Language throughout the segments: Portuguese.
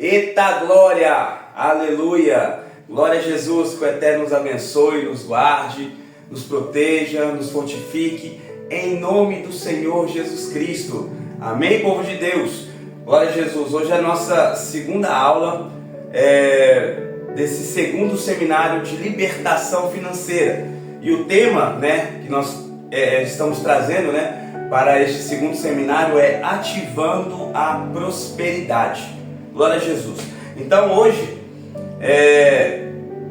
Eita glória! Aleluia! Glória a Jesus, que o Eterno nos abençoe, nos guarde, nos proteja, nos fortifique, em nome do Senhor Jesus Cristo. Amém, povo de Deus? Glória a Jesus. Hoje é a nossa segunda aula desse segundo seminário de libertação financeira. E o tema, que nós estamos trazendo, para este segundo seminário é ativando a prosperidade. Glória a Jesus. Então hoje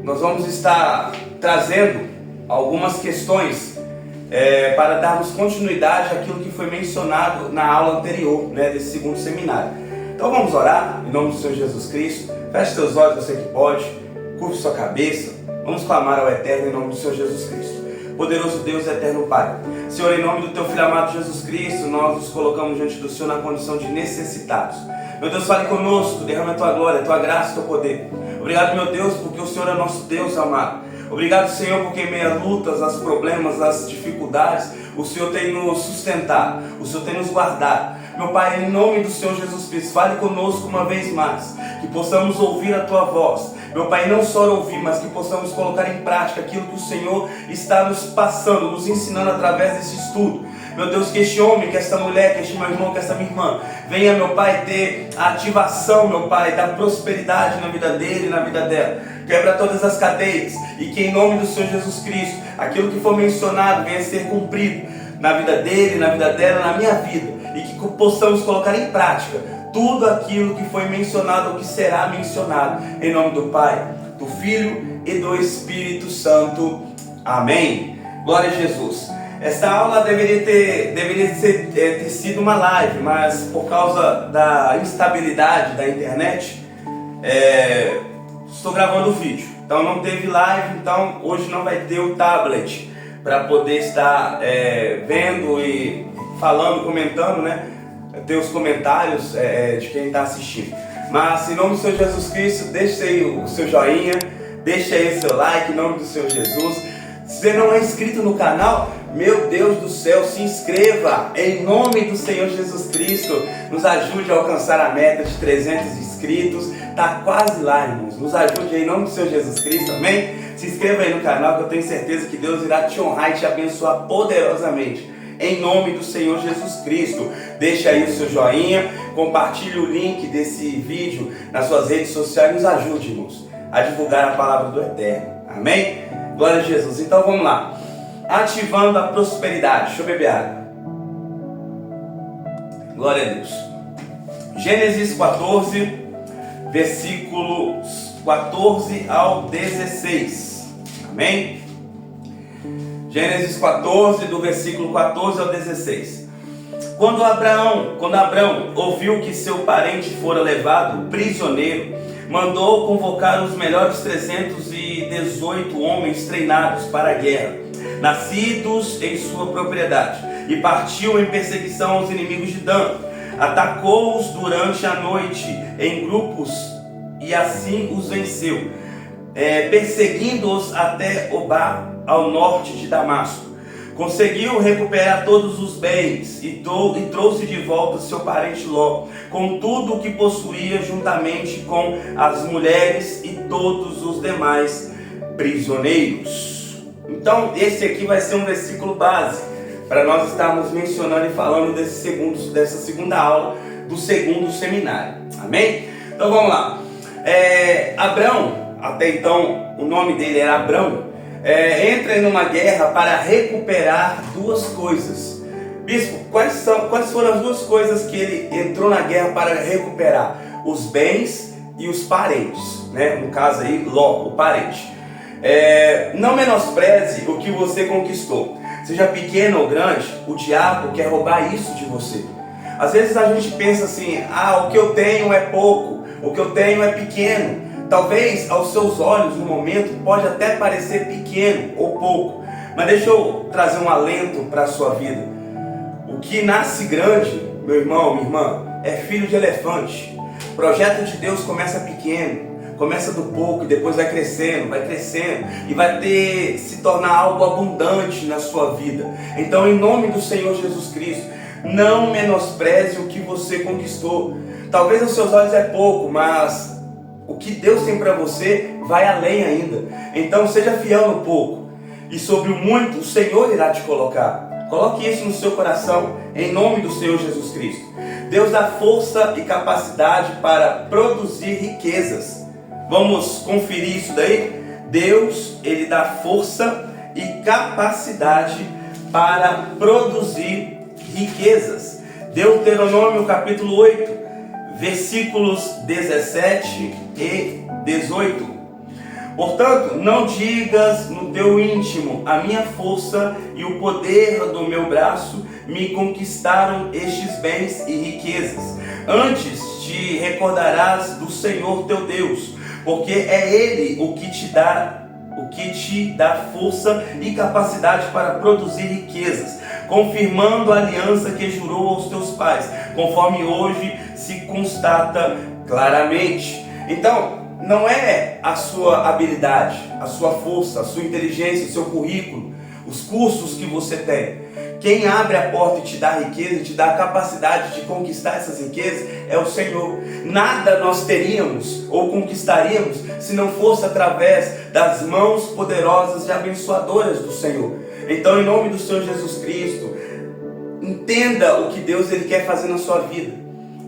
nós vamos estar trazendo algumas questões para darmos continuidade àquilo que foi mencionado na aula anterior, desse segundo seminário. Então vamos orar em nome do Senhor Jesus Cristo. Feche seus olhos, você que pode, curve sua cabeça. Vamos clamar ao Eterno em nome do Senhor Jesus Cristo. Poderoso Deus, Eterno Pai, Senhor, em nome do Teu Filho amado Jesus Cristo, nós nos colocamos diante do Senhor na condição de necessitados. Meu Deus, fale conosco, derrame a Tua glória, a Tua graça, o Teu poder. Obrigado, meu Deus, porque o Senhor é nosso Deus amado. Obrigado, Senhor, porque em meio a lutas, aos problemas, às dificuldades, o Senhor tem nos sustentado, o Senhor tem nos guardado. Meu Pai, em nome do Senhor Jesus Cristo, fale conosco uma vez mais, que possamos ouvir a Tua voz. Meu Pai, não só ouvir, mas que possamos colocar em prática aquilo que o Senhor está nos passando, nos ensinando através desse estudo. Meu Deus, que este homem, que esta mulher, que este meu irmão, que esta minha irmã, venha, meu Pai, ter a ativação, meu Pai, da prosperidade na vida dele e na vida dela. Quebra todas as cadeias e que em nome do Senhor Jesus Cristo, aquilo que for mencionado venha a ser cumprido na vida dele, na vida dela, na minha vida. E que possamos colocar em prática tudo aquilo que foi mencionado ou que será mencionado. Em nome do Pai, do Filho e do Espírito Santo. Amém. Glória a Jesus. Esta aula deveria ter sido uma live, mas por causa da instabilidade da internet, estou gravando o vídeo. Então não teve live, então hoje não vai ter o tablet para poder estar vendo e falando, comentando, ter os comentários de quem está assistindo. Mas em nome do Senhor Jesus Cristo, deixe aí o seu joinha, deixe aí o seu like em nome do Senhor Jesus. Se você não é inscrito no canal, meu Deus do céu, se inscreva em nome do Senhor Jesus Cristo. Nos ajude a alcançar a meta de 300 inscritos. Está quase lá, irmãos. Nos ajude aí em nome do Senhor Jesus Cristo, amém? Se inscreva aí no canal que eu tenho certeza que Deus irá te honrar e te abençoar poderosamente. Em nome do Senhor Jesus Cristo. Deixa aí o seu joinha, compartilhe o link desse vídeo nas suas redes sociais e nos ajude, irmãos, a divulgar a palavra do Eterno. Amém? Glória a Jesus. Então vamos lá. Ativando a prosperidade. Deixa eu beber água. Glória a Deus. Gênesis 14, versículos 14 ao 16. Amém? Gênesis 14, do versículo 14 ao 16. Quando Abrão ouviu que seu parente fora levado prisioneiro, mandou convocar os melhores 318 homens treinados para a guerra, nascidos em sua propriedade, e partiu em perseguição aos inimigos de Dan. Atacou-os durante a noite em grupos e assim os venceu, perseguindo-os até Obá, ao norte de Damasco. Conseguiu recuperar todos os bens e trouxe de volta seu parente Ló, com tudo o que possuía, juntamente com as mulheres e todos os demais prisioneiros. Então esse aqui vai ser um versículo base para nós estarmos mencionando e falando dessa segunda aula do segundo seminário. Amém? Então vamos lá. Abrão, até então o nome dele era Abrão, entra em uma guerra para recuperar duas coisas. Bispo, quais foram as duas coisas que ele entrou na guerra para recuperar? Os bens e os parentes, no caso aí, Ló, o parente. Não menospreze o que você conquistou. Seja pequeno ou grande, o diabo quer roubar isso de você. Às vezes a gente pensa assim, o que eu tenho é pouco, o que eu tenho é pequeno. Talvez aos seus olhos no momento pode até parecer pequeno ou pouco, mas deixa eu trazer um alento para a sua vida. O que nasce grande, meu irmão, minha irmã, é filho de elefante. O projeto de Deus começa pequeno, começa do pouco e depois vai crescendo e vai se tornar algo abundante na sua vida. Então, em nome do Senhor Jesus Cristo, não menospreze o que você conquistou. Talvez aos seus olhos é pouco, mas o que Deus tem para você vai além ainda. Então seja fiel no pouco, e sobre o muito o Senhor irá te colocar. Coloque isso no seu coração, em nome do Senhor Jesus Cristo. Deus dá força e capacidade para produzir riquezas. Vamos conferir isso daí? Deus, Ele dá força e capacidade para produzir riquezas. Deuteronômio capítulo 8, versículos 17 e 18. Portanto, não digas no teu íntimo: a minha força e o poder do meu braço me conquistaram estes bens e riquezas. Antes te recordarás do Senhor teu Deus, porque é Ele o que te dá força e capacidade para produzir riquezas, confirmando a aliança que jurou aos teus pais, conforme hoje se constata claramente. Então, não é a sua habilidade, a sua força, a sua inteligência, o seu currículo, os cursos que você tem. Quem abre a porta e te dá riqueza, te dá a capacidade de conquistar essas riquezas, é o Senhor. Nada nós teríamos ou conquistaríamos se não fosse através das mãos poderosas e abençoadoras do Senhor. Então, em nome do Senhor Jesus Cristo, entenda o que Deus Ele quer fazer na sua vida.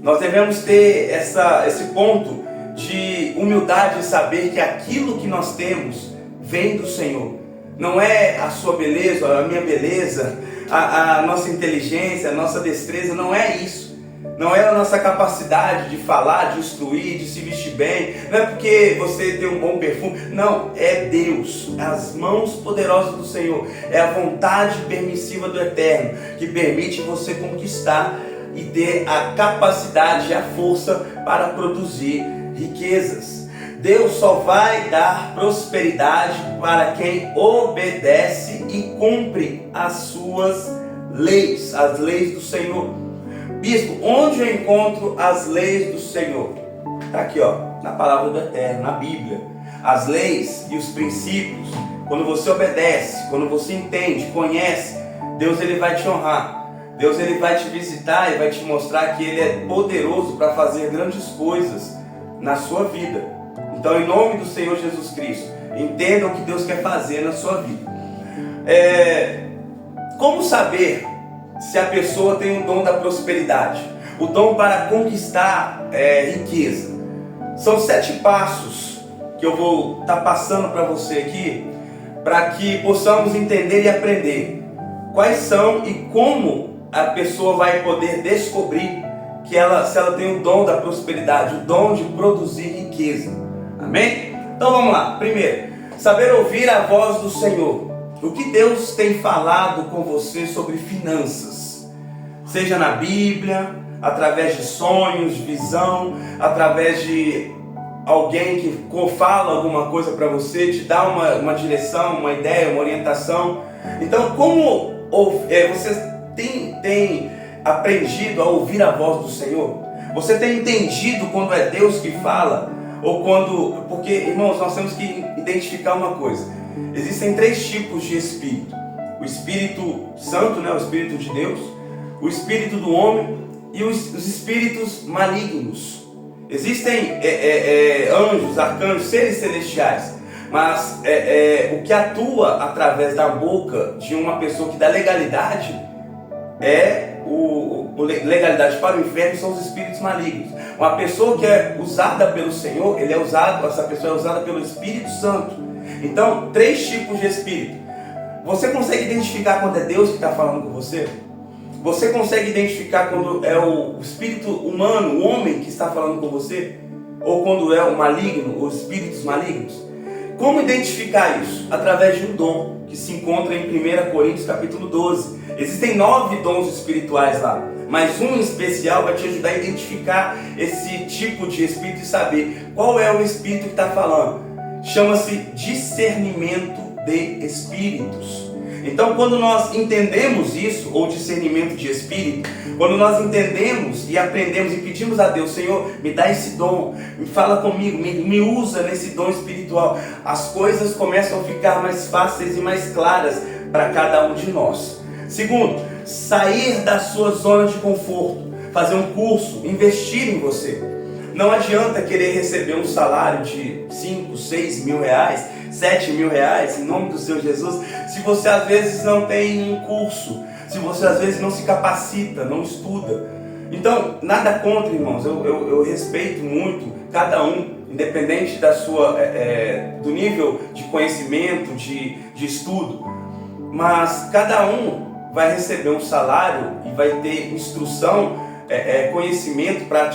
Nós devemos ter esse ponto de humildade e saber que aquilo que nós temos vem do Senhor. Não é a sua beleza, a minha beleza, a nossa inteligência, a nossa destreza, não é isso. Não é a nossa capacidade de falar, de instruir, de se vestir bem. Não é porque você tem um bom perfume. Não, é Deus, as mãos poderosas do Senhor. É a vontade permissiva do Eterno que permite você conquistar e ter a capacidade e a força para produzir riquezas. Deus só vai dar prosperidade para quem obedece e cumpre as suas leis, as leis do Senhor. Bispo, onde eu encontro as leis do Senhor? Está aqui, na palavra do Eterno, na Bíblia. As leis e os princípios, quando você obedece, quando você entende, conhece, Deus Ele vai te honrar. Deus Ele vai te visitar e vai te mostrar que Ele é poderoso para fazer grandes coisas na sua vida. Então, em nome do Senhor Jesus Cristo, entenda o que Deus quer fazer na sua vida. Como saber se a pessoa tem o dom da prosperidade? O dom para conquistar riqueza. São 7 passos que eu vou estar passando para você aqui, para que possamos entender e aprender quais são e como a pessoa vai poder descobrir que se ela tem o dom da prosperidade, o dom de produzir riqueza. Amém? Então vamos lá. Primeiro, saber ouvir a voz do Senhor. O que Deus tem falado com você sobre finanças? Seja na Bíblia, através de sonhos, visão, através de alguém que fala alguma coisa para você, te dá uma direção, uma ideia, uma orientação. Então, como você tem aprendido a ouvir a voz do Senhor? Você tem entendido quando é Deus que fala? Ou quando... Porque, irmãos, nós temos que identificar uma coisa. Existem 3 tipos de espírito. O Espírito Santo, o Espírito de Deus, o Espírito do homem e os espíritos malignos. Existem anjos, arcanjos, seres celestiais. Mas o que atua através da boca de uma pessoa que dá legalidade legalidade para o inferno são os espíritos malignos. Uma pessoa que é usada pelo Senhor, essa pessoa é usada pelo Espírito Santo. Então, 3 tipos de espírito. Você consegue identificar quando é Deus que está falando com você? Você consegue identificar quando é o espírito humano, o homem que está falando com você? Ou quando é o maligno, os espíritos malignos? Como identificar isso? Através de um dom que se encontra em 1 Coríntios capítulo 12. Existem 9 dons espirituais lá, mas um em especial vai te ajudar a identificar esse tipo de espírito e saber qual é o espírito que está falando. Chama-se discernimento de espíritos. Então, quando nós entendemos isso, ou discernimento de espírito, quando nós entendemos e aprendemos e pedimos a Deus: Senhor, me dá esse dom, me fala comigo, me usa nesse dom espiritual, as coisas começam a ficar mais fáceis e mais claras para cada um de nós. Segundo, sair da sua zona de conforto. fazer um curso, investir em você. Não adianta querer receber um salário de 5, 6 mil reais, 7 mil reais, em nome do Senhor Jesus, se você às vezes não tem um curso, se você às vezes não se capacita, não estuda. Então, nada contra, irmãos, eu respeito muito cada um, independente da sua, do nível de conhecimento, de estudo, mas cada um vai receber um salário e vai ter instrução, conhecimento para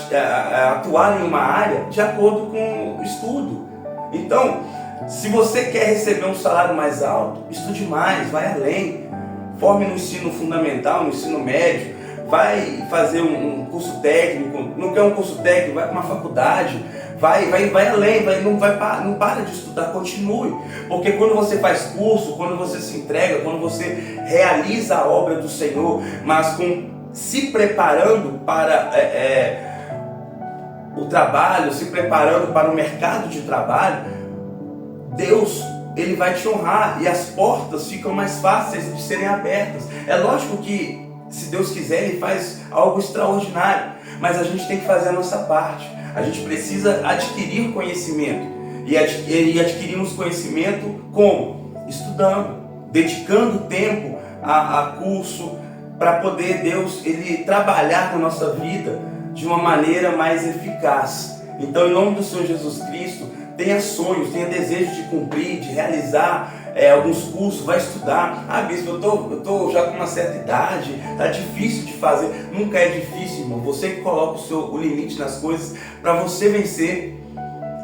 atuar em uma área de acordo com o estudo. Então, se você quer receber um salário mais alto, estude mais, vai além, forme no ensino fundamental, no ensino médio, vai fazer um curso técnico, não quer um curso técnico, vai para uma faculdade, vai além, não para de estudar, continue, porque quando você faz curso, quando você se entrega, quando você realiza a obra do Senhor, mas se preparando para o trabalho, se preparando para o mercado de trabalho, Deus, Ele vai te honrar e as portas ficam mais fáceis de serem abertas. É lógico que, se Deus quiser, Ele faz algo extraordinário, mas a gente tem que fazer a nossa parte. A gente precisa adquirir conhecimento, e adquirimos conhecimento como? Estudando, dedicando tempo a curso, para poder Deus, Ele trabalhar na nossa vida de uma maneira mais eficaz. Então, em nome do Senhor Jesus Cristo, tenha sonhos, tenha desejo de cumprir, de realizar alguns cursos, vai estudar. Ah, bispo, eu tô já com uma certa idade, tá difícil de fazer. Nunca é difícil, irmão. Você que coloca o limite nas coisas para você vencer.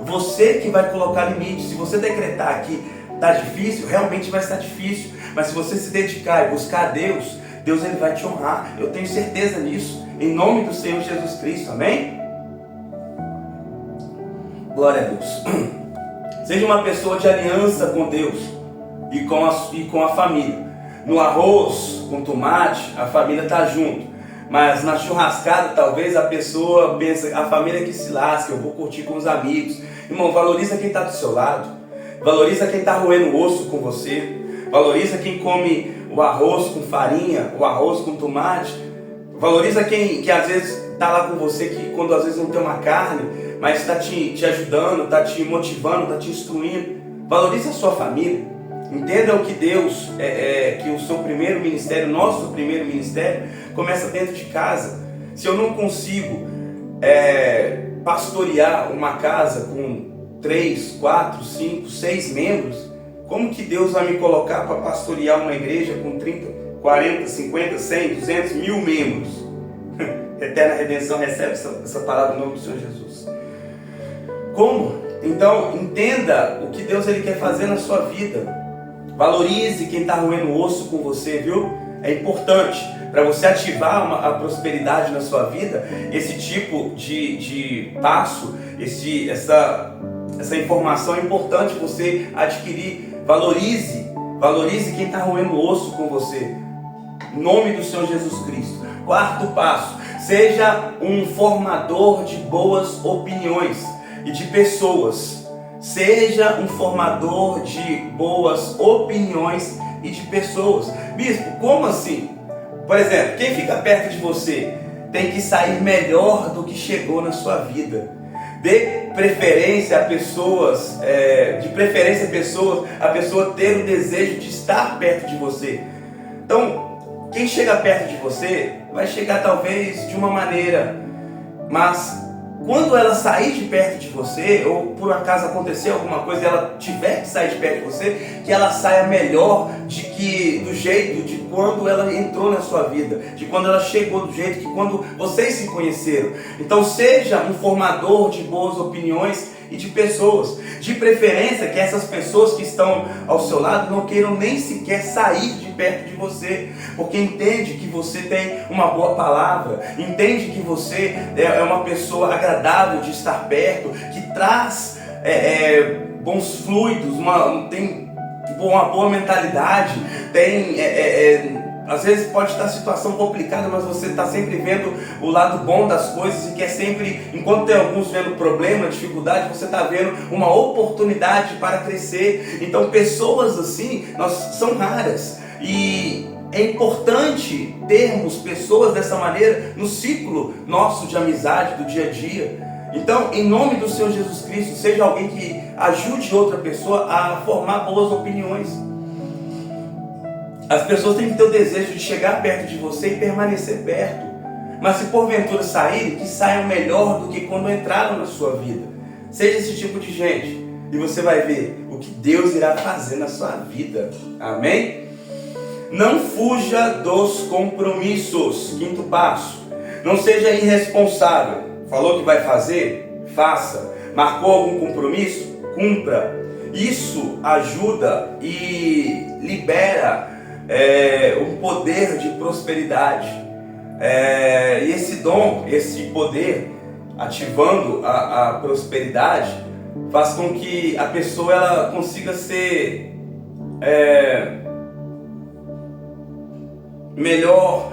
Você que vai colocar limite. Se você decretar que tá difícil, realmente vai estar difícil. Mas se você se dedicar e buscar a Deus, Ele vai te honrar. Eu tenho certeza nisso. Em nome do Senhor Jesus Cristo. Amém? Glória a Deus. Seja uma pessoa de aliança com Deus e com a família. No arroz, com tomate, a família está junto. Mas na churrascada, talvez a pessoa pensa, a família que se lasca, eu vou curtir com os amigos. Irmão, valoriza quem está do seu lado. Valoriza quem está roendo o osso com você. Valoriza quem come o arroz com farinha, o arroz com tomate. Valoriza quem que às vezes está lá com você, que quando às vezes não tem uma carne, mas está te ajudando, está te motivando, está te instruindo. Valorize a sua família. Entenda o que Deus, que o seu primeiro ministério, nosso primeiro ministério, começa dentro de casa. Se eu não consigo pastorear uma casa com 3, 4, 5, 6 membros, como que Deus vai me colocar para pastorear uma igreja com 30, 40, 50, 100, 200, 1000 membros? Eterna Redenção recebe essa palavra no nome do Senhor Jesus. Como? Então, entenda o que Deus Ele quer fazer na sua vida. Valorize quem está roendo o osso com você, viu? É importante para você ativar a prosperidade na sua vida. Esse tipo de passo, essa informação é importante você adquirir. Valorize quem está roendo o osso com você. Em nome do Senhor Jesus Cristo. Quarto passo: seja um formador de boas opiniões e de pessoas. Seja um formador de boas opiniões e de pessoas. Bispo, como assim? Por exemplo, quem fica perto de você tem que sair melhor do que chegou na sua vida. Dê preferência a pessoas, a pessoa ter o desejo de estar perto de você. Então, quem chega perto de você vai chegar talvez de uma maneira, mas quando ela sair de perto de você, ou por acaso acontecer alguma coisa e ela tiver que sair de perto de você, que ela saia melhor do jeito de quando ela entrou na sua vida, de quando ela chegou, do jeito que quando vocês se conheceram. Então seja um formador de boas opiniões e de pessoas. De preferência que essas pessoas que estão ao seu lado não queiram nem sequer sair de perto de você, porque entende que você tem uma boa palavra, entende que você é uma pessoa agradável de estar perto, que traz bons fluidos, tem uma boa mentalidade, às vezes pode estar situação complicada, mas você está sempre vendo o lado bom das coisas e quer sempre, enquanto tem alguns vendo problema, dificuldade, você está vendo uma oportunidade para crescer. Então pessoas assim são raras, e é importante termos pessoas dessa maneira no ciclo nosso de amizade, do dia a dia. Então, em nome do Senhor Jesus Cristo, seja alguém que ajude outra pessoa a formar boas opiniões. As pessoas têm que ter o desejo de chegar perto de você e permanecer perto. Mas se porventura saírem, que saiam melhor do que quando entraram na sua vida. Seja esse tipo de gente. E você vai ver o que Deus irá fazer na sua vida. Amém? Não fuja dos compromissos. Quinto passo. Não seja irresponsável. Falou que vai fazer? Faça. Marcou algum compromisso? Cumpra. Isso ajuda e libera um poder de prosperidade. E esse dom, esse poder, ativando a prosperidade, faz com que a pessoa ela consiga ser melhor,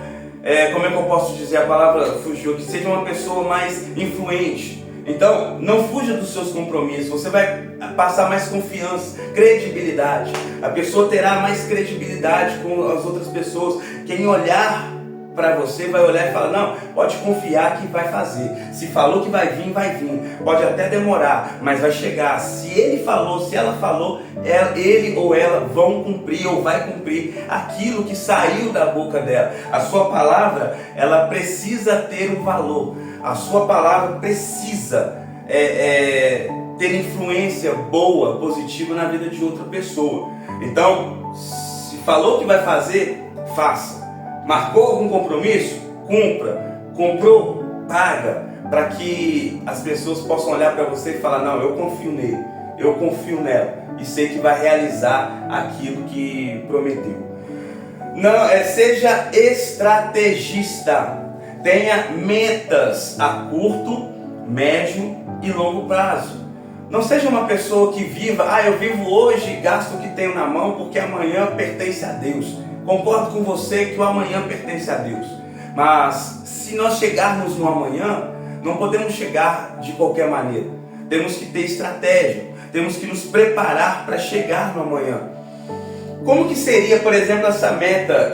como é que eu posso dizer, a palavra fugiu, que seja uma pessoa mais influente. Então, não fuja dos seus compromissos, você vai passar mais confiança, credibilidade. A pessoa terá mais credibilidade com as outras pessoas. Quem olhar para você vai olhar e falar, não, pode confiar que vai fazer. Se falou que vai vir, vai vir. Pode até demorar, mas vai chegar. Se ele falou, se ela falou, ele ou ela vão cumprir ou vai cumprir aquilo que saiu da boca dela. A sua palavra, ela precisa ter um valor. A sua palavra precisa ter influência boa, positiva na vida de outra pessoa. Então, se falou que vai fazer, faça. Marcou algum compromisso? Cumpra. Comprou? Paga. Para que as pessoas possam olhar para você e falar, não, eu confio nele, eu confio nela e sei que vai realizar aquilo que prometeu. Não, seja estrategista. Tenha metas a curto, médio e longo prazo. Não seja uma pessoa que viva, eu vivo hoje e gasto o que tenho na mão porque amanhã pertence a Deus. Concordo com você que o amanhã pertence a Deus. Mas se nós chegarmos no amanhã, não podemos chegar de qualquer maneira. Temos que ter estratégia. Temos que nos preparar para chegar no amanhã. Como que seria, por exemplo, essa meta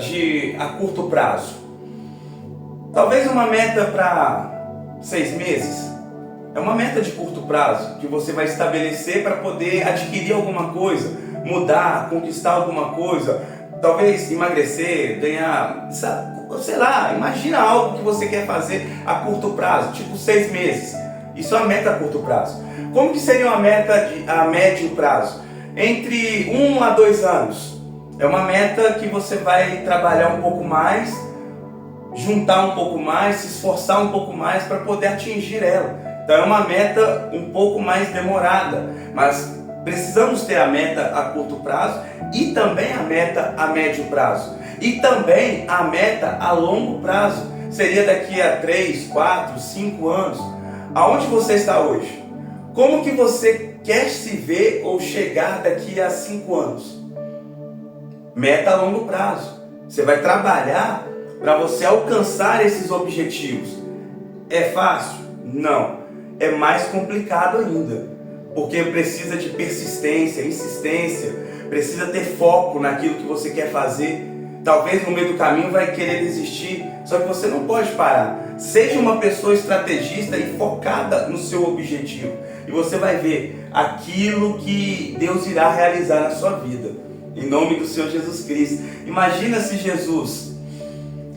a curto prazo? Talvez uma meta para 6 meses. É uma meta de curto prazo que você vai estabelecer para poder adquirir alguma coisa, mudar, conquistar alguma coisa. Talvez emagrecer, ganhar, sei lá, imagina algo que você quer fazer a curto prazo, tipo 6 meses. Isso é uma meta a curto prazo. Como que seria uma meta a médio prazo? Entre 1 a 2 anos. É uma meta que você vai trabalhar um pouco mais, juntar um pouco mais, se esforçar um pouco mais para poder atingir ela. Então é uma meta um pouco mais demorada, mas precisamos ter a meta a curto prazo e também a meta a médio prazo. E também a meta a longo prazo. Seria daqui a 3, 4, 5 anos. Aonde você está hoje? Como que você quer se ver ou chegar daqui a 5 anos? Meta a longo prazo. Você vai trabalhar para você alcançar esses objetivos. É fácil? Não. É mais complicado ainda. Porque precisa de persistência, insistência, precisa ter foco naquilo que você quer fazer. Talvez no meio do caminho vai querer desistir, só que você não pode parar. Seja uma pessoa estrategista e focada no seu objetivo. E você vai ver aquilo que Deus irá realizar na sua vida. Em nome do Senhor Jesus Cristo. Imagina se Jesus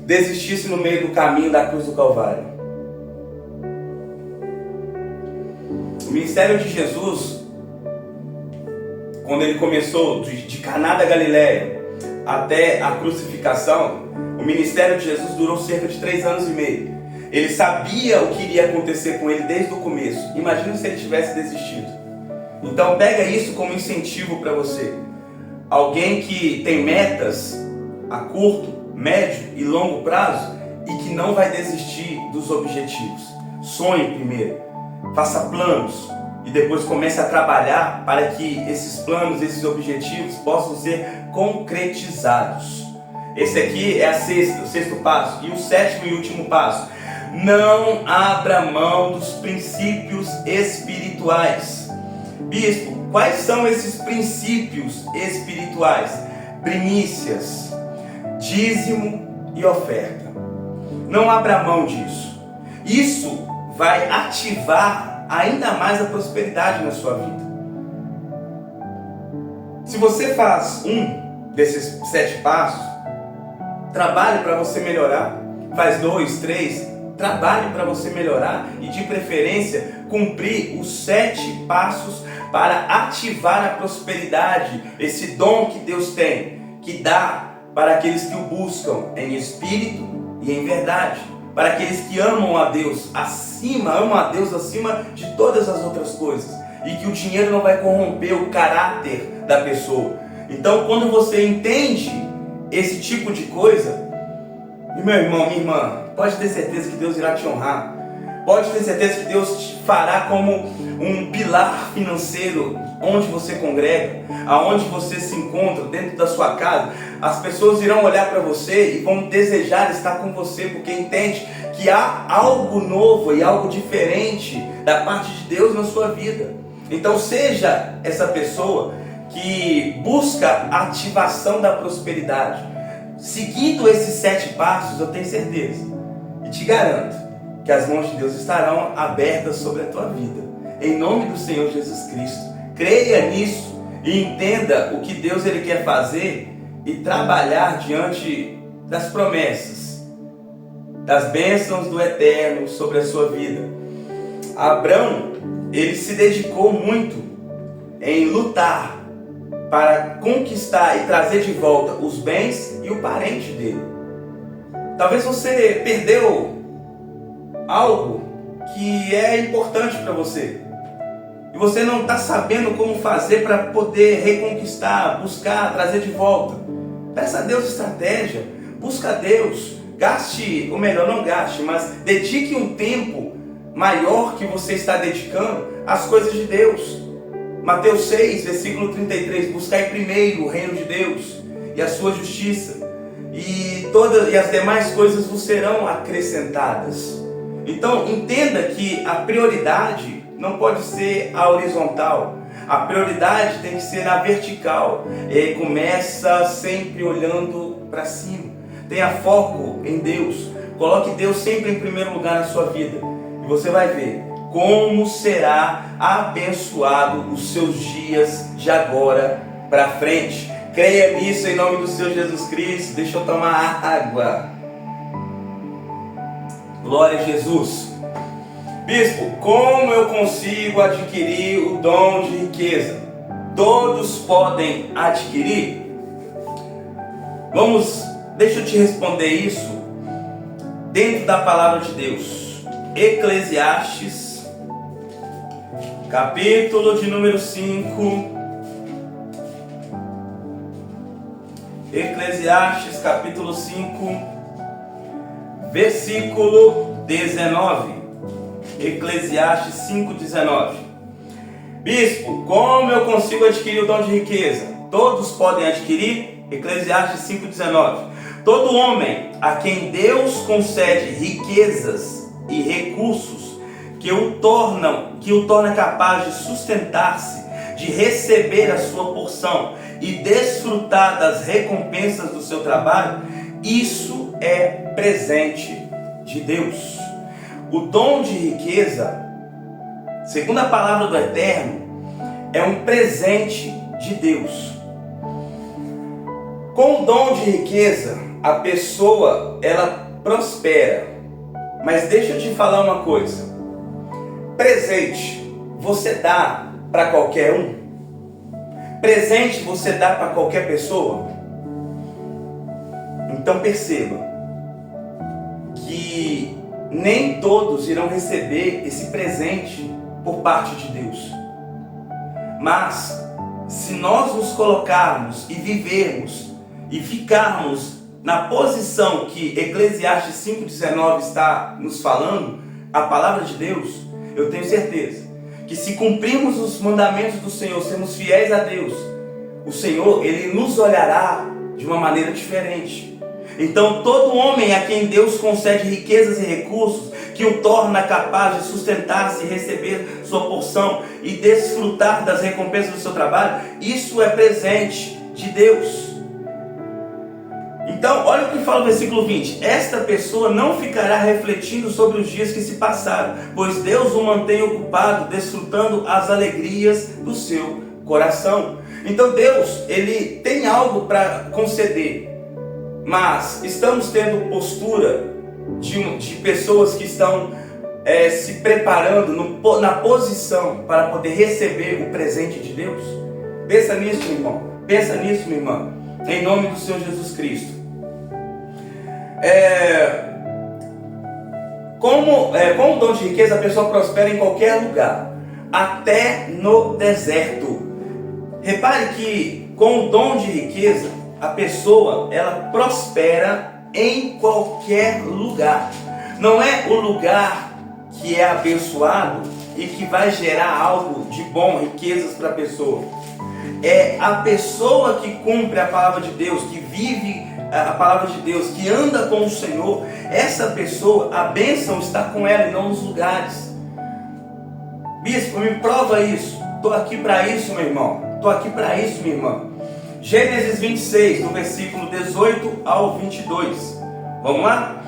desistisse no meio do caminho da cruz do Calvário. O ministério de Jesus, quando ele começou de Caná da Galileia até a crucificação, o ministério de Jesus durou cerca de 3 anos e meio. Ele sabia o que iria acontecer com ele desde o começo. Imagina se ele tivesse desistido. Então pega isso como incentivo para você. Alguém que tem metas a curto, médio e longo prazo e que não vai desistir dos objetivos. Sonhe primeiro. Faça planos e depois comece a trabalhar para que esses planos, esses objetivos possam ser concretizados. Esse aqui é o sexto passo. E o 7º e último passo: não abra mão dos princípios espirituais. Bispo, quais são esses princípios espirituais? Primícias, dízimo e oferta. Não abra mão disso. Isso vai ativar ainda mais a prosperidade na sua vida. Se você faz um desses 7 passos, trabalhe para você melhorar. Faz 2, 3, trabalhe para você melhorar e, de preferência, cumprir os 7 passos para ativar a prosperidade, esse dom que Deus tem, que dá para aqueles que o buscam em espírito e em verdade, para aqueles que amam a Deus acima de todas as outras coisas, e que o dinheiro não vai corromper o caráter da pessoa. Então, quando você entende esse tipo de coisa, meu irmão, minha irmã, pode ter certeza que Deus irá te honrar. Pode ter certeza que Deus te fará como um pilar financeiro onde você congrega, aonde você se encontra, dentro da sua casa. As pessoas irão olhar para você e vão desejar estar com você, porque entende que há algo novo e algo diferente da parte de Deus na sua vida. Então seja essa pessoa que busca a ativação da prosperidade. Seguindo esses 7 passos, eu tenho certeza e te garanto que as mãos de Deus estarão abertas sobre a tua vida. Em nome do Senhor Jesus Cristo. Creia nisso e entenda o que Deus ele quer fazer e trabalhar diante das promessas, das bênçãos do Eterno sobre a sua vida. Abrão, ele se dedicou muito em lutar para conquistar e trazer de volta os bens e o parente dele. Talvez você perdeu algo que é importante para você e você não está sabendo como fazer para poder reconquistar, buscar, trazer de volta. Peça a Deus estratégia, busca a Deus, gaste, ou melhor, não gaste, mas dedique um tempo maior que você está dedicando às coisas de Deus. Mateus 6, versículo 33, buscai primeiro o reino de Deus e a sua justiça, e as demais coisas vos serão acrescentadas. Então entenda que a prioridade não pode ser a horizontal, a prioridade tem que ser na vertical. E começa sempre olhando para cima, tenha foco em Deus, coloque Deus sempre em primeiro lugar na sua vida, e você vai ver como será abençoado os seus dias de agora para frente. Creia nisso em nome do Senhor Jesus Cristo. Deixa eu tomar água. Glória a Jesus. Bispo, como eu consigo adquirir o dom de riqueza? Todos podem adquirir? Deixa eu te responder isso dentro da palavra de Deus. Eclesiastes, capítulo de número 5. Eclesiastes, capítulo 5, versículo 19. Eclesiastes 5:19. Bispo, como eu consigo adquirir o dom de riqueza? Todos podem adquirir? Eclesiastes 5:19. Todo homem a quem Deus concede riquezas e recursos que o torna capaz de sustentar-se, de receber a sua porção e desfrutar das recompensas do seu trabalho, isso é presente de Deus. O dom de riqueza, segundo a palavra do Eterno, é um presente de Deus. Com o dom de riqueza, a pessoa, ela prospera. Mas deixa eu te falar uma coisa. Presente, você dá para qualquer um? Presente, você dá para qualquer pessoa? Então perceba que nem todos irão receber esse presente por parte de Deus. Mas, se nós nos colocarmos e vivermos e ficarmos na posição que Eclesiastes 5:19 está nos falando, a palavra de Deus, eu tenho certeza que se cumprirmos os mandamentos do Senhor, sermos fiéis a Deus, o Senhor, Ele nos olhará de uma maneira diferente. Então todo homem a quem Deus concede riquezas e recursos, que o torna capaz de sustentar-se, receber sua porção e desfrutar das recompensas do seu trabalho, isso é presente de Deus. Então, olha o que fala o versículo 20. Esta pessoa não ficará refletindo sobre os dias que se passaram, pois Deus o mantém ocupado, desfrutando as alegrias do seu coração. Então Deus, Ele tem algo para conceder, mas estamos tendo postura de pessoas que estão se preparando na posição para poder receber o presente de Deus? Pensa nisso, meu irmão. Pensa nisso, minha irmã. Em nome do Senhor Jesus Cristo. Com o dom de riqueza, a pessoa prospera em qualquer lugar, até no deserto. Repare que com o dom de riqueza, a pessoa ela prospera em qualquer lugar. Não é o lugar que é abençoado e que vai gerar algo de bom, riquezas para a pessoa. É a pessoa que cumpre a palavra de Deus, que vive a palavra de Deus, que anda com o Senhor. Essa pessoa, a bênção está com ela e não nos lugares. Bispo, me prova isso. Estou aqui para isso, meu irmão. Estou aqui para isso, minha irmã. Gênesis 26, do versículo 18 ao 22. Vamos lá?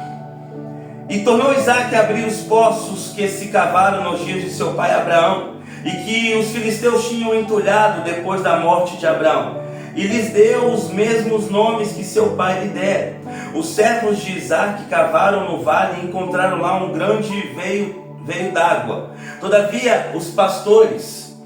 E tornou Isaque a abrir os poços que se cavaram nos dias de seu pai Abraão, e que os filisteus tinham entulhado depois da morte de Abraão. E lhes deu os mesmos nomes que seu pai lhe dera. Os servos de Isaque cavaram no vale e encontraram lá um grande veio d'água. Todavia, os pastores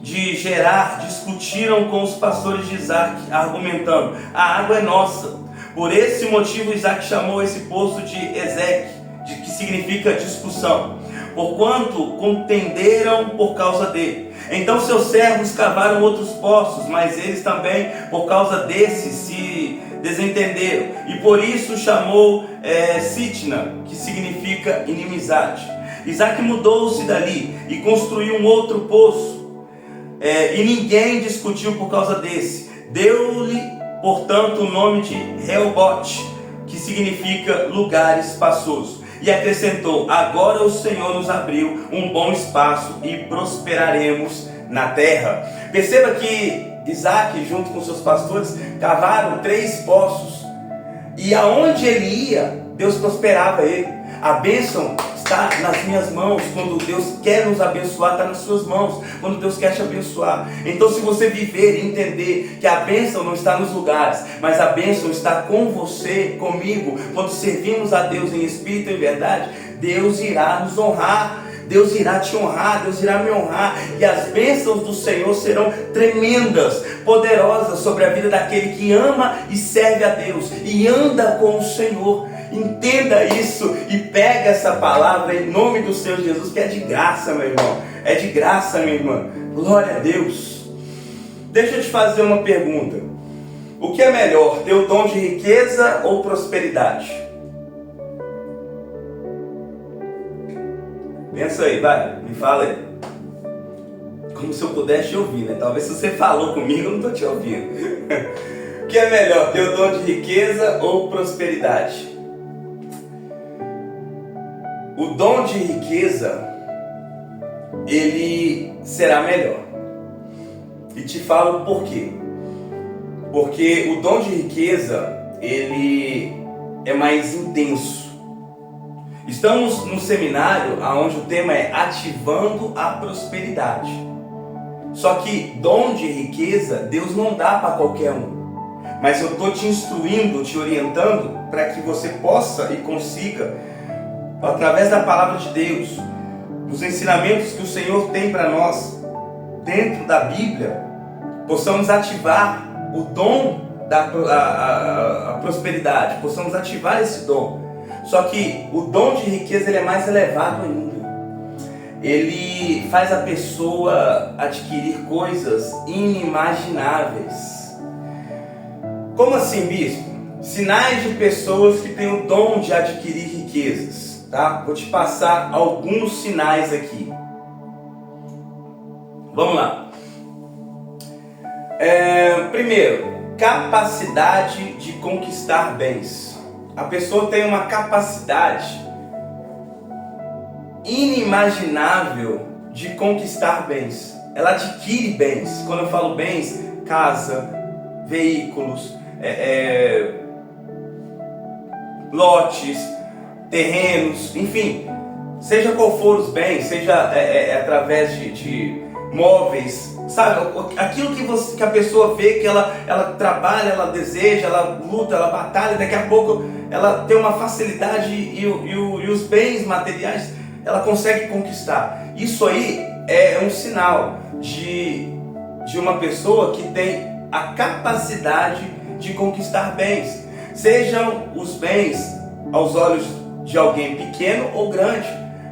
de Gerar discutiram com os pastores de Isaque, argumentando: a água é nossa. Por esse motivo, Isaque chamou esse poço de Ezeque, que significa discussão, porquanto contenderam por causa dele. Então seus servos cavaram outros poços, mas eles também, por causa desses, se desentenderam. E por isso chamou Sitna, que significa inimizade. Isaque mudou-se dali e construiu um outro poço. E ninguém discutiu por causa desse. Deu-lhe, portanto, o nome de Reobote, que significa lugar espaçoso. E acrescentou: agora o Senhor nos abriu um bom espaço e prosperaremos na terra. Perceba que Isaque, junto com seus pastores, cavaram 3 poços. E aonde ele ia, Deus prosperava ele. A bênção está nas minhas mãos. Quando Deus quer nos abençoar, está nas suas mãos. Quando Deus quer te abençoar. Então, se você viver e entender que a bênção não está nos lugares, mas a bênção está com você, comigo, quando servimos a Deus em espírito e em verdade, Deus irá nos honrar. Deus irá te honrar, Deus irá me honrar, e as bênçãos do Senhor serão tremendas, poderosas sobre a vida daquele que ama e serve a Deus e anda com o Senhor. Entenda isso e pega essa palavra em nome do Senhor Jesus, que é de graça, meu irmão. É de graça, minha irmã. Glória a Deus. Deixa eu te fazer uma pergunta. O que é melhor, ter o dom de riqueza ou prosperidade? Pensa aí, vai, me fala aí. Como se eu pudesse te ouvir, né? Talvez se você falou comigo, eu não estou te ouvindo. O que é melhor, ter o dom de riqueza ou prosperidade? O dom de riqueza, ele será melhor. E te falo por quê. Porque o dom de riqueza, ele é mais intenso. Estamos num seminário onde o tema é ativando a prosperidade. Só que dom de riqueza, Deus não dá para qualquer um. Mas eu estou te instruindo, te orientando para que você possa e consiga, através da palavra de Deus, dos ensinamentos que o Senhor tem para nós dentro da Bíblia, possamos ativar o dom da prosperidade, possamos ativar esse dom. Só que o dom de riqueza, ele é mais elevado ainda. Ele faz a pessoa adquirir coisas inimagináveis. Como assim, bispo? Sinais de pessoas que têm o dom de adquirir riquezas, tá? Vou te passar alguns sinais aqui. Vamos lá. Primeiro, capacidade de conquistar bens. A pessoa tem uma capacidade inimaginável de conquistar bens. Ela adquire bens. Quando eu falo bens, casa, veículos, lotes, terrenos, enfim, seja qual for os bens, seja através de móveis, sabe, aquilo que a pessoa vê, que ela trabalha, ela deseja, ela luta, ela batalha, daqui a pouco ela tem uma facilidade e os bens materiais ela consegue conquistar. Isso aí é um sinal de uma pessoa que tem a capacidade de conquistar bens, sejam os bens aos olhos de alguém pequeno ou grande,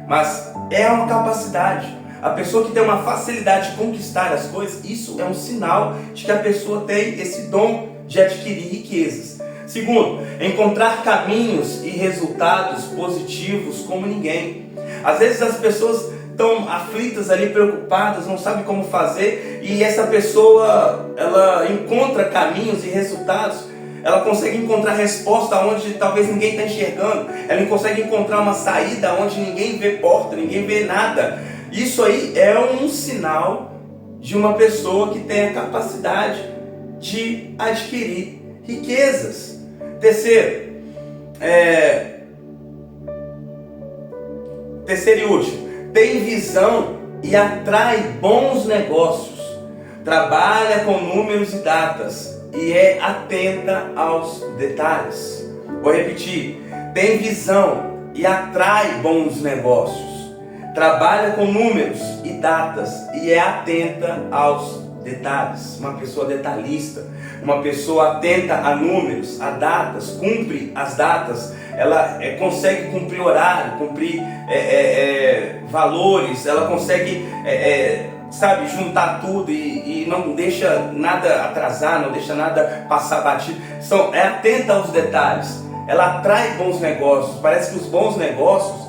mas é uma capacidade. A pessoa que tem uma facilidade de conquistar as coisas, isso é um sinal de que a pessoa tem esse dom de adquirir riquezas. Segundo, encontrar caminhos e resultados positivos como ninguém. Às vezes as pessoas estão aflitas ali, preocupadas, não sabem como fazer, e essa pessoa, ela encontra caminhos e resultados, ela consegue encontrar resposta onde talvez ninguém está enxergando, ela consegue encontrar uma saída onde ninguém vê porta, ninguém vê nada. Isso aí é um sinal de uma pessoa que tem a capacidade de adquirir riquezas. Terceiro e último, tem visão e atrai bons negócios, trabalha com números e datas e é atenta aos detalhes. Vou repetir, tem visão e atrai bons negócios, trabalha com números e datas e é atenta aos detalhes. Uma pessoa detalhista, uma pessoa atenta a números, a datas, cumpre as datas, ela consegue cumprir horário, cumprir valores, ela consegue juntar tudo e não deixa nada atrasar, não deixa nada passar batido. É atenta aos detalhes, ela atrai bons negócios. Parece que os bons negócios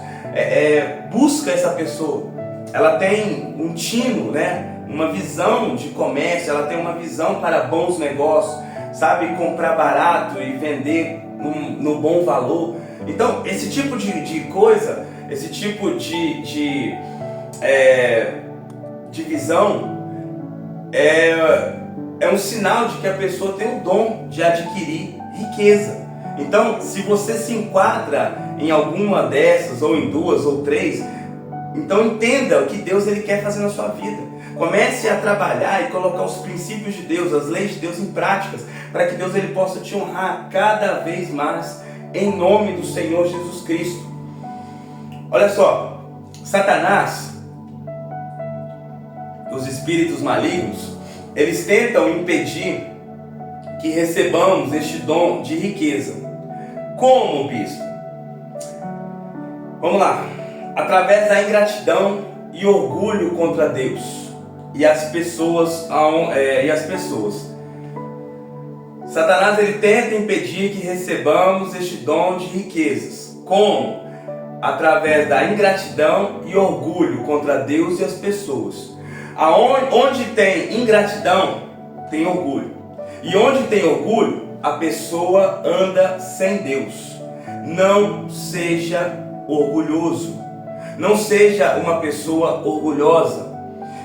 busca essa pessoa. Ela tem um tino, uma visão de comércio, ela tem uma visão para bons negócios, sabe comprar barato e vender no bom valor. Então, esse tipo de coisa, esse tipo de visão é um sinal de que a pessoa tem o dom de adquirir riqueza. Então, se você se enquadra em alguma dessas, ou em duas, ou três, então entenda o que Deus ele quer fazer na sua vida. Comece a trabalhar e colocar os princípios de Deus, as leis de Deus em práticas, para que Deus ele possa te honrar cada vez mais, em nome do Senhor Jesus Cristo. Olha só, Satanás, os espíritos malignos, eles tentam impedir que recebamos este dom de riqueza. Como, bispo? Vamos lá. Através da ingratidão e orgulho contra Deus e as pessoas. Satanás ele tenta impedir que recebamos este dom de riquezas. Como? Através da ingratidão e orgulho contra Deus e as pessoas. Onde tem ingratidão, tem orgulho. E onde tem orgulho, a pessoa anda sem Deus. Não seja orgulhoso. Não seja uma pessoa orgulhosa.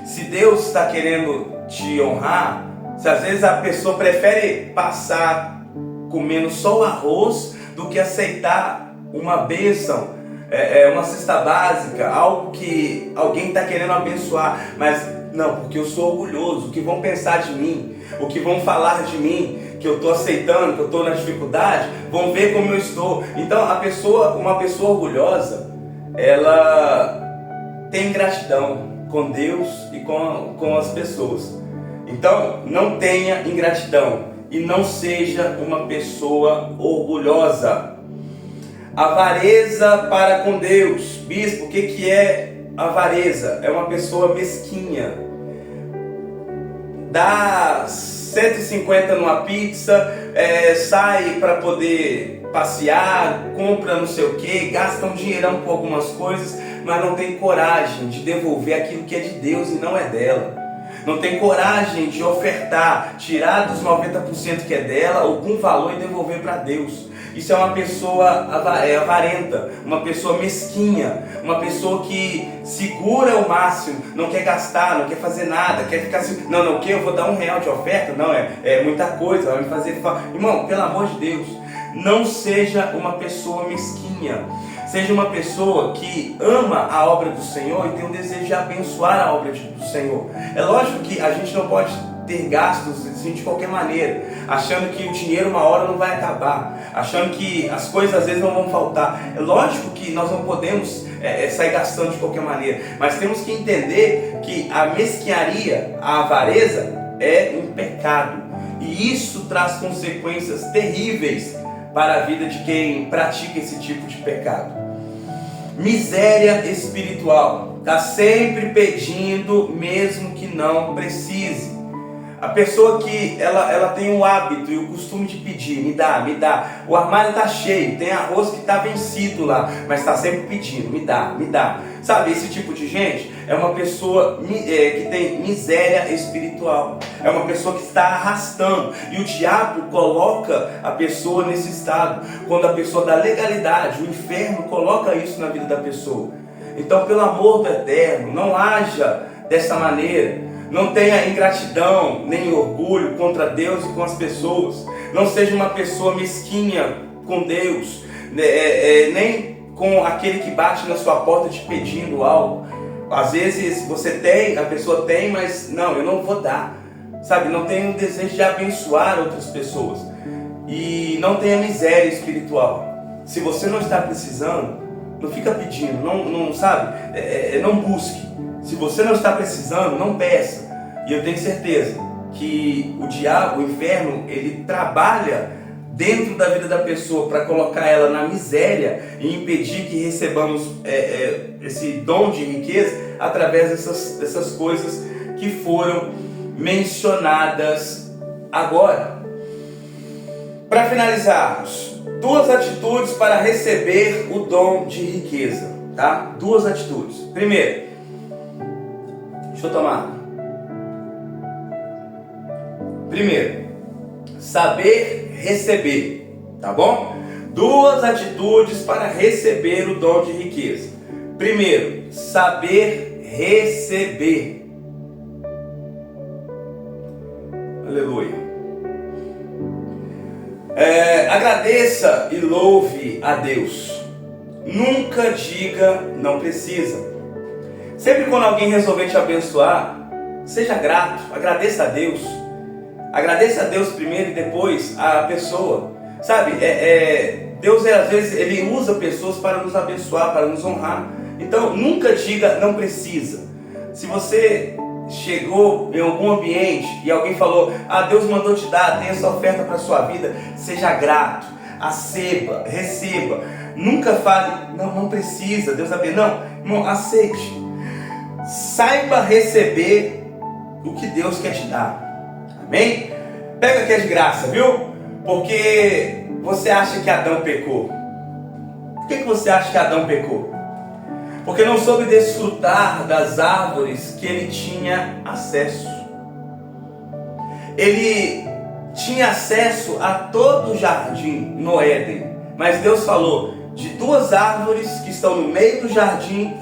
Se Deus está querendo te honrar, se às vezes a pessoa prefere passar comendo só o arroz do que aceitar uma bênção, uma cesta básica, algo que alguém está querendo abençoar, mas não, porque eu sou orgulhoso, o que vão pensar de mim, o que vão falar de mim, que eu estou aceitando, que eu estou na dificuldade, vão ver como eu estou. Então uma pessoa orgulhosa, ela tem ingratidão com Deus e com as pessoas. Então não tenha ingratidão e não seja uma pessoa orgulhosa. Avareza para com Deus. Bispo, o que é avareza? É uma pessoa mesquinha. Dá 150 numa pizza, sai para poder passear, compra não sei o que, gasta um dinheirão com algumas coisas, mas não tem coragem de devolver aquilo que é de Deus e não é dela. Não tem coragem de ofertar, tirar dos 90% que é dela algum valor e devolver para Deus. Isso é uma pessoa avarenta, uma pessoa mesquinha, uma pessoa que segura o máximo, não quer gastar, não quer fazer nada, quer ficar assim, eu vou dar R$1 de oferta? Não, é muita coisa, vai me fazer falta. Irmão, pelo amor de Deus, Não seja uma pessoa mesquinha. Seja uma pessoa que ama a obra do Senhor e tem um desejo de abençoar a obra do Senhor. É lógico que a gente não pode ter gastos assim, de qualquer maneira, achando que o dinheiro uma hora não vai acabar, achando que as coisas às vezes não vão faltar. É lógico que nós não podemos sair gastando de qualquer maneira, mas temos que entender que a mesquinharia, a avareza é um pecado, e isso traz consequências terríveis para a vida de quem pratica esse tipo de pecado. Miséria espiritual, está sempre pedindo mesmo que não precise. A pessoa que ela tem o hábito e o costume de pedir, me dá, me dá. O armário está cheio, tem arroz que está vencido lá, mas está sempre pedindo, me dá, me dá. Sabe, esse tipo de gente é uma pessoa que tem miséria espiritual. É uma pessoa que está arrastando. E o diabo coloca a pessoa nesse estado. Quando a pessoa dá legalidade, o inferno coloca isso na vida da pessoa. Então, pelo amor do eterno, não haja dessa maneira. Não tenha ingratidão, nem orgulho contra Deus e com as pessoas. Não seja uma pessoa mesquinha com Deus, nem com aquele que bate na sua porta te pedindo algo. Às vezes você tem, a pessoa tem, mas não, eu não vou dar. Sabe, não tem um desejo de abençoar outras pessoas. E não tenha miséria espiritual. Se você não está precisando, não fica pedindo, não busque. Se você não está precisando, não peça. E eu tenho certeza que o diabo, o inferno, ele trabalha dentro da vida da pessoa para colocar ela na miséria e impedir que recebamos esse dom de riqueza através dessas coisas que foram mencionadas agora. Para finalizarmos, 2 atitudes para receber o dom de riqueza, tá? 2 atitudes. Primeiro, deixa eu tomar. Primeiro, saber receber, tá bom? 2 atitudes para receber o dom de riqueza. Primeiro, saber receber. Aleluia. Agradeça e louve a Deus. Nunca diga não precisa. Sempre quando alguém resolver te abençoar, seja grato, agradeça a Deus. Agradeça a Deus primeiro e depois a pessoa. Sabe, Deus às vezes ele usa pessoas para nos abençoar, para nos honrar. Então nunca diga não precisa. Se você chegou em algum ambiente e alguém falou, Deus mandou te dar, tem essa oferta para a sua vida, seja grato, receba. Nunca fale, não precisa, Deus abençoe. Não, aceite. Saiba receber o que Deus quer te dar. Amém? Pega que é de graça, viu? Porque você acha que Adão pecou. Por que você acha que Adão pecou? Porque não soube desfrutar das árvores que ele tinha acesso. Ele tinha acesso a todo o jardim no Éden. Mas Deus falou, de 2 árvores que estão no meio do jardim,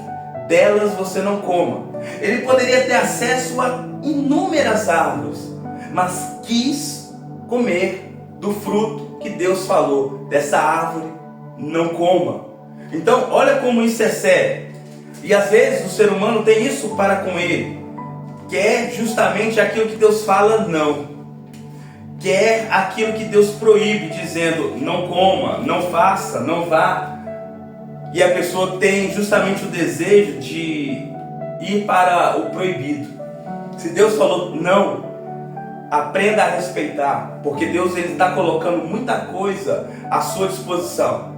delas você não coma. Ele poderia ter acesso a inúmeras árvores, mas quis comer do fruto que Deus falou, dessa árvore não coma. Então olha como isso é sério. E às vezes o ser humano tem isso para com ele, quer justamente aquilo que Deus fala não, quer aquilo que Deus proíbe, dizendo não coma, não faça, não vá. E a pessoa tem justamente o desejo de ir para o proibido. Se Deus falou não, aprenda a respeitar, porque Deus está colocando muita coisa à sua disposição.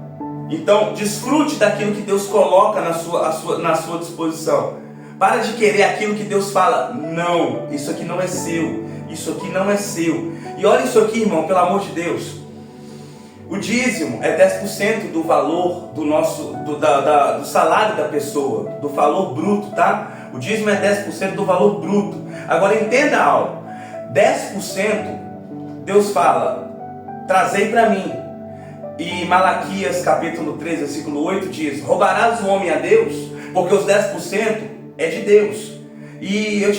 Então desfrute daquilo que Deus coloca na sua disposição. Para de querer aquilo que Deus fala, não, isso aqui não é seu, isso aqui não é seu. E olha isso aqui, irmão, pelo amor de Deus. O dízimo é 10% do valor do salário da pessoa, do valor bruto, tá? O dízimo é 10% do valor bruto. Agora entenda algo, 10% Deus fala, trazei para mim. E Malaquias capítulo 3, versículo 8 diz, roubarás o homem a Deus, porque os 10% é de Deus. E eu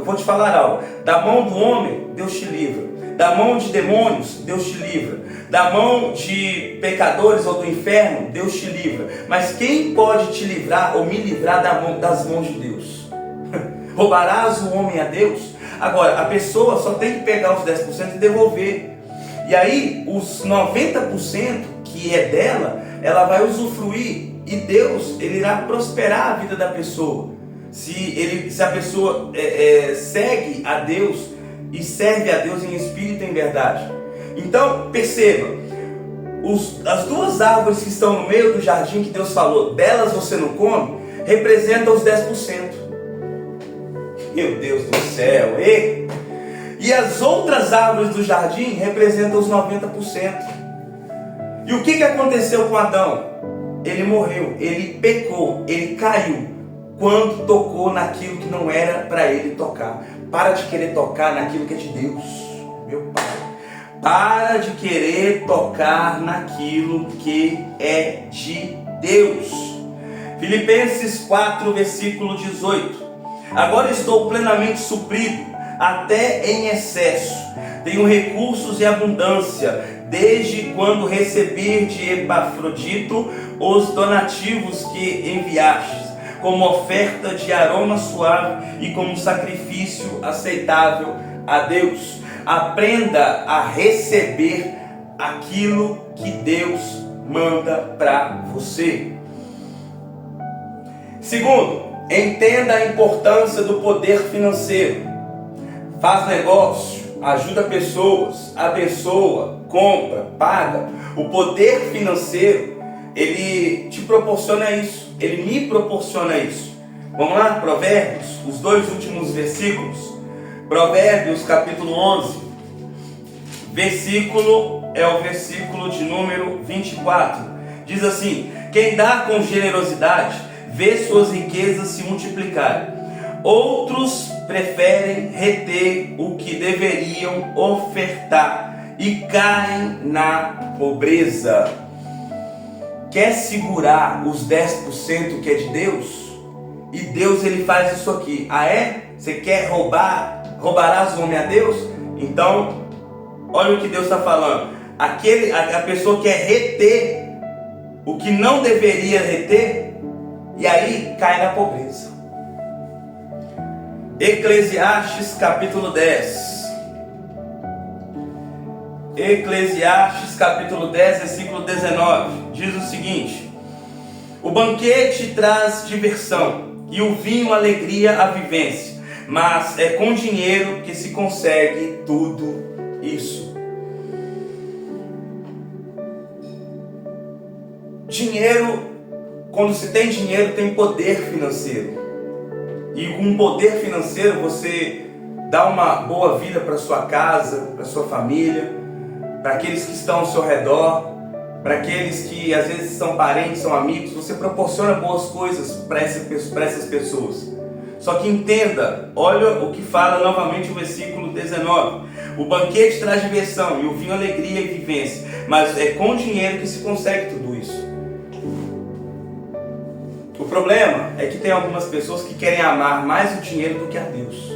vou te falar algo, da mão do homem Deus te livra, Da mão de demônios, Deus te livra. Da mão de pecadores ou do inferno, Deus te livra. Mas quem pode te livrar ou me livrar das mãos de Deus? Roubarás o homem a Deus? Agora, a pessoa só tem que pegar os 10% e devolver. E aí, os 90% que é dela, ela vai usufruir. E Deus, Ele irá prosperar a vida da pessoa. Se a pessoa segue a Deus e serve a Deus em espírito e em verdade. Então, perceba, as duas árvores que estão no meio do jardim que Deus falou, delas você não come, representam os 10%. Meu Deus do céu! E as outras árvores do jardim representam os 90%. E o que aconteceu com Adão? Ele morreu, ele pecou, ele caiu quando tocou naquilo que não era para ele tocar. Para de querer tocar naquilo que é de Deus, meu Pai. Para de querer tocar naquilo que é de Deus. Filipenses 4, versículo 18. Agora estou plenamente suprido, até em excesso. Tenho recursos e abundância, desde quando recebi de Epafrodito os donativos que enviastes, como oferta de aroma suave e como sacrifício aceitável a Deus. Aprenda a receber aquilo que Deus manda para você. Segundo, entenda a importância do poder financeiro. Faz negócio, ajuda pessoas, abençoa, compra, paga. O poder financeiro, ele te proporciona isso. Ele me proporciona isso. Vamos lá, Provérbios, os 2 últimos versículos. Provérbios capítulo 11, é o versículo de número 24. Diz assim: quem dá com generosidade, vê suas riquezas se multiplicarem. Outros preferem reter o que deveriam ofertar e caem na pobreza. Quer segurar os 10% que é de Deus? E Deus, ele faz isso aqui. Ah, é? Você quer roubar? Roubarás o homem a Deus? Então, olha o que Deus está falando. A pessoa quer reter o que não deveria reter, e aí cai na pobreza. Eclesiastes capítulo 10. Eclesiastes capítulo 10, versículo 19. Diz o seguinte: o banquete traz diversão, e o vinho alegria à vivência, mas é com dinheiro que se consegue tudo isso. Dinheiro, quando se tem dinheiro, tem poder financeiro. E com poder financeiro você dá uma boa vida para sua casa, para sua família, para aqueles que estão ao seu redor, para aqueles que às vezes são parentes, são amigos. Você proporciona boas coisas para essas pessoas. Só que entenda, olha o que fala novamente o versículo 19. O banquete traz diversão e o vinho alegria e vivência, mas é com dinheiro que se consegue tudo isso. O problema é que tem algumas pessoas que querem amar mais o dinheiro do que a Deus.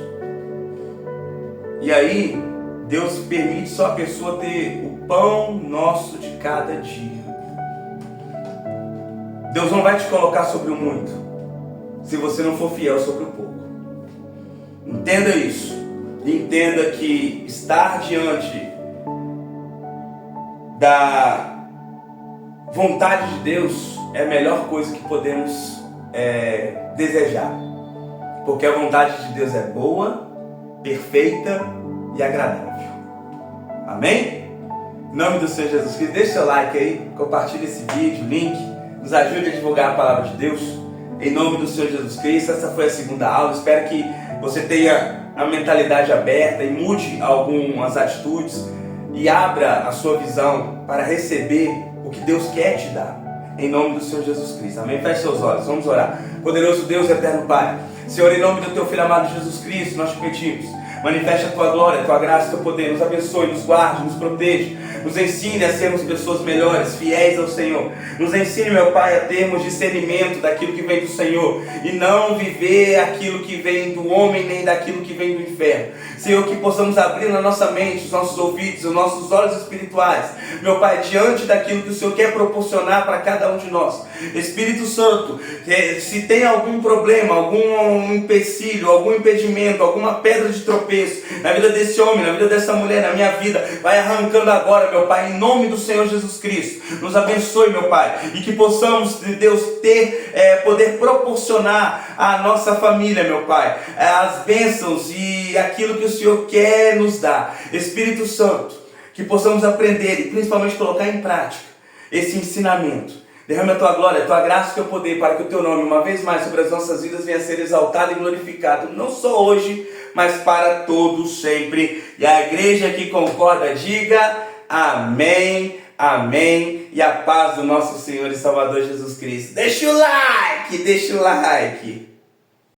E aí, Deus permite só a pessoa ter o pão nosso de cada dia. Deus não vai te colocar sobre o muito, se você não for fiel sobre o pouco. Entenda isso. E entenda que estar diante da vontade de Deus é a melhor coisa que podemos desejar. Porque a vontade de Deus é boa, perfeita e agradável. Amém? Em nome do Senhor Jesus Cristo, deixa seu like aí, compartilhe esse vídeo, link, nos ajude a divulgar a palavra de Deus. Em nome do Senhor Jesus Cristo, essa foi a segunda aula. Espero que você tenha a mentalidade aberta e mude algumas atitudes e abra a sua visão para receber o que Deus quer te dar. Em nome do Senhor Jesus Cristo. Amém? Feche seus olhos, vamos orar. Poderoso Deus, eterno Pai, Senhor, em nome do Teu Filho amado Jesus Cristo, nós te pedimos, Manifeste a tua glória, a tua graça, o teu poder. Nos abençoe, nos guarde, nos proteja. Nos ensine a sermos pessoas melhores, fiéis ao Senhor. Nos ensine, meu Pai, a termos discernimento daquilo que vem do Senhor e não viver aquilo que vem do homem, nem daquilo que vem do inferno. Senhor, que possamos abrir na nossa mente os nossos ouvidos, os nossos olhos espirituais, meu Pai, diante daquilo que o Senhor quer proporcionar para cada um de nós. Espírito Santo, se tem algum problema, algum empecilho, algum impedimento, alguma pedra de tropeço na vida desse homem, na vida dessa mulher, na minha vida, vai arrancando agora, meu Pai, em nome do Senhor Jesus Cristo. Nos abençoe, meu Pai, e que possamos, Deus, poder proporcionar à nossa família, meu Pai, as bênçãos e aquilo que o Senhor quer nos dar. Espírito Santo, que possamos aprender e principalmente colocar em prática esse ensinamento. Derrame a tua glória, a tua graça e o teu poder para que o teu nome, uma vez mais, sobre as nossas vidas venha a ser exaltado e glorificado, não só hoje, mas para todos sempre. E a igreja que concorda, diga amém, amém, e a paz do nosso Senhor e Salvador Jesus Cristo. Deixa o like, deixa o like.